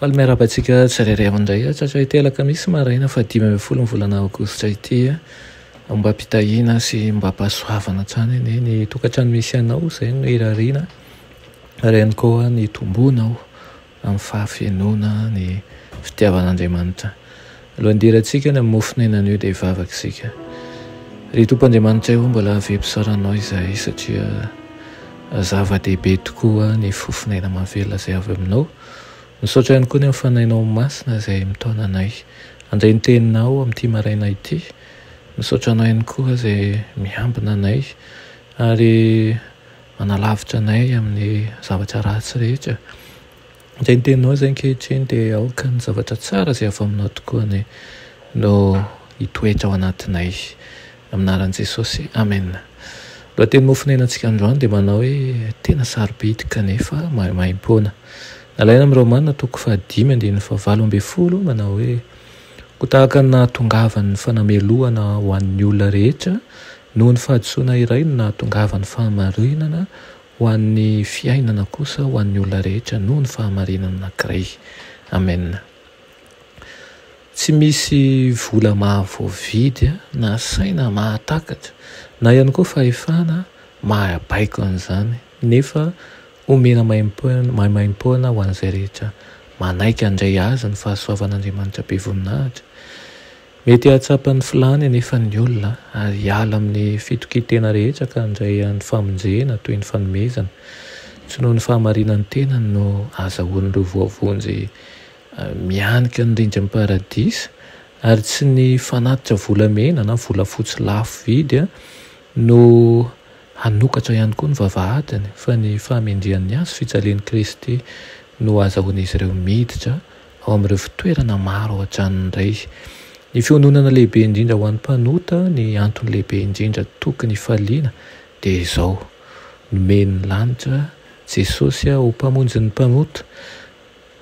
Faly miarabantsika tsirairay amindray tratray telaka misy maraina fa 5 volana aogositra ity mba mpitahina sy mba mpahasoavana trany eny ny tokantrano misy anao zay no irariana ary ihany koa ny tombonao amin'ny fahafenona ny fitiavan'Andriamanitra. Alohandirantsika ny amin'ny mofonenan'io dia hivavaka isika. Ry Tompoandriamanitra io mbola avy-pisaranao izay satria zava-dehibe tokoa ny fofonena mahavelona izay avy aminao. Misaotra ihany koa ny amin'ny fanahinao masina izay mitaona anay. Andray ny teninao amin'ity maraina ity. Misaotra anao ihany koa izay miambina anay ary manalavitra anay amin'ny zavatra ratsy rehetra. Andray ny teninao izay ankehitriny dia aoka ny zavatra tsara izay avy aminao tokoa no hitoetra ao anatinay. Amin'ny anaran'i Jesosy. Amen. Lohateny mofonenantsika androany dia manao hoe tena sarobidy kanefa maimpoana. Alaina amin'ny Romanina 5:9-10 manao hoe ko tahaka ny nahatongavany fanameloana ho an'ny olona rehetra noho ny fahadisoana iray no nahatongavany fahamarinana ho an'ny fiainana kosa ho an'ny olona rehetra noho ny fahamarinana anankiray. Amen. Tsy misy vola mahavoavidy na saina mahatakatra na ihany koa fahefana mahabaiko an'izany nefa omena maimpoana ho an'izay rehetra manaiky andray azy ny fahasoavan'Andriamanitra be voninahitra. Mety hahatsapany filany nefa ny olona ary hiala amin'ny fitokitena rehetra ka handray ny famonjena toy ny fanomezana. Tsy noho ny fahamarinan'ny tenany no azahoan'ireo voavonjy mianika ny rindrin'ny paradisa ary tsy ny fanatitra volamena na volafotsy lafo vidy no hanokatra ihany koa ny vavahadiny fa ny fahamendrihan'ny azy fijalian'i Kristy no azahoan'izy ireo miditra ao amin'ireo fitoerana maro ao an-tranony iray. Ny fiononana lehibe indrindra ho an'ny mpanota, ny antony lehibe indrindra tokony hifaliana dia izao: nomeny lanitra Jesosy ho mpamonjy ny mpanota,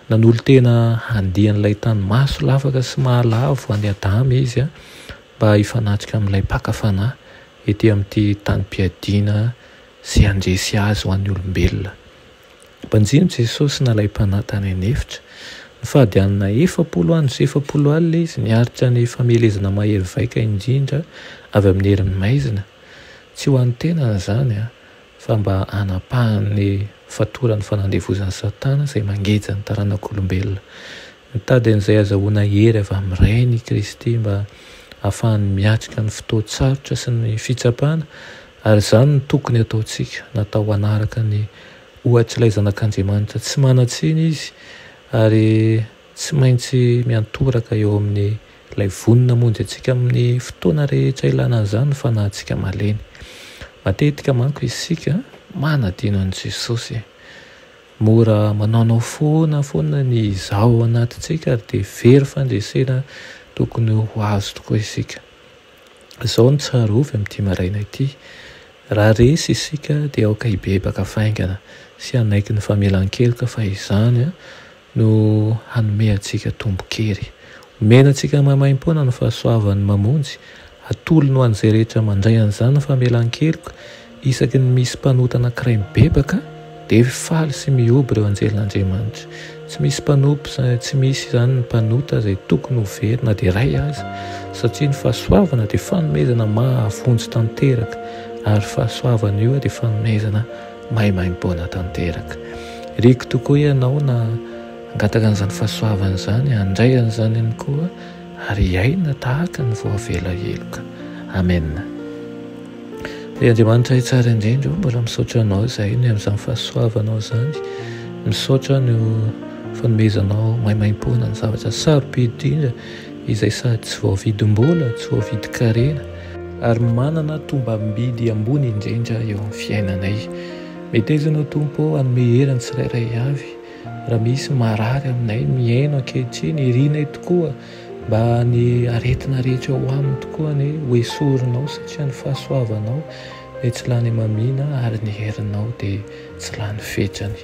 nanolo tena handihan'ilay tany maso lavaka sy mahalavo any Adama izy mba hifanatrika amin'ilay mpakafanahy ety amin'ity tany-piadiana sy andresy azy ho an'ny olombelona. Mpanjino Jesosy nalay mpanahy tany anefitra. Nifadianina 70 andro sy 70 alina izy niaritra ny famelezana mahery vaika indrindra avy amin'ny herin'ny maizina. Tsy ho an'ny tenany izany fa mba hanapahan'ny fatorany fanandevozan'ny Satana izay mangeja ny taranak'olombelona. Mitady an'izay azahoana hery avy amin'ny rainy Kristy mba ahafahany miatrika ny fotoan-tsarotra sy ny fitsapana ary izany no tokony ataontsika. Natao hanaraka ny ohatra ilay zanak'Andriamanitra tsy manan-tsiny izy ary tsy maintsy miantoraka eo amin'ny ilay vonina monjy antsika amin'ny fotoana rehetra ilana an'izany fa na antsika maleny. Matetika manko isika manadino an'i Jesosy. Mora manaonao foana ny izao anatintsika ary dia very fandresena tokony ho azo tokoa isika. Izao no tsarovy amin'ity maraina ity. Raha resy isika dia aoka hibebaka faingana sy hanaiky ny famelan-keloka fa izany no hanome antsika tombo-kery. Omena antsika maimpoana ny fahasoavan'ny mamonjy. Atolony ho an'izay rehetra mandray an'izany ny famelan-keloka isaky ny misy mpanota anankiray mibebaka dia faly sy mioby ireo anjelin'Andriamanitra. Tsy misy mpanompy tsy misy izany ny mpanota izay tokony ho very na dia ray aza satria ny fahasoavana dia fanomezana mahavonjy tanteraka ary fahasoavana io dia fanomezana maimpoana tanteraka. Riko tokoa ianao na angataka an'izany fahasoavana izany, handray an'izany ihany koa ary hiaina tahaka ny voavela heloka. Amen. Ry Andriamanitra tsara indrindra, mbola misaotra anao izay ny amin'izany fahasoavanao izany. Misaotra no fanomezanao maimpoana ny zavatra sarobidy indrindra izay sady tsy voavidim-bola, tsy voavidy-karena ary manana tombam-bidy ambony indrindra eo amin'ny fiainanay. Metezana Tompo hanome heriny tsirairay avy. Raha misy marary aminay miaino ankehitriny, irinay tokoa mba ny aretina rehetra ho aminy tokoa ny ho esorinao satria ny fahasoavanao dia tsy lany mamina ary ny herinao dia tsy lany fetrany.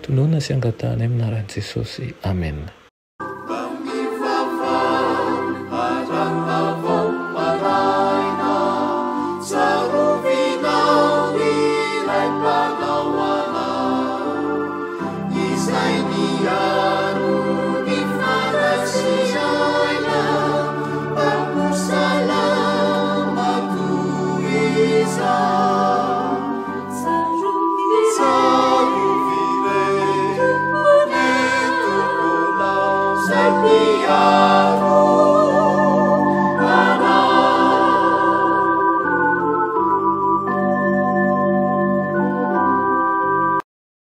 Tonoina sy angatahana amin'ny anaran'i Jesosy. Amen.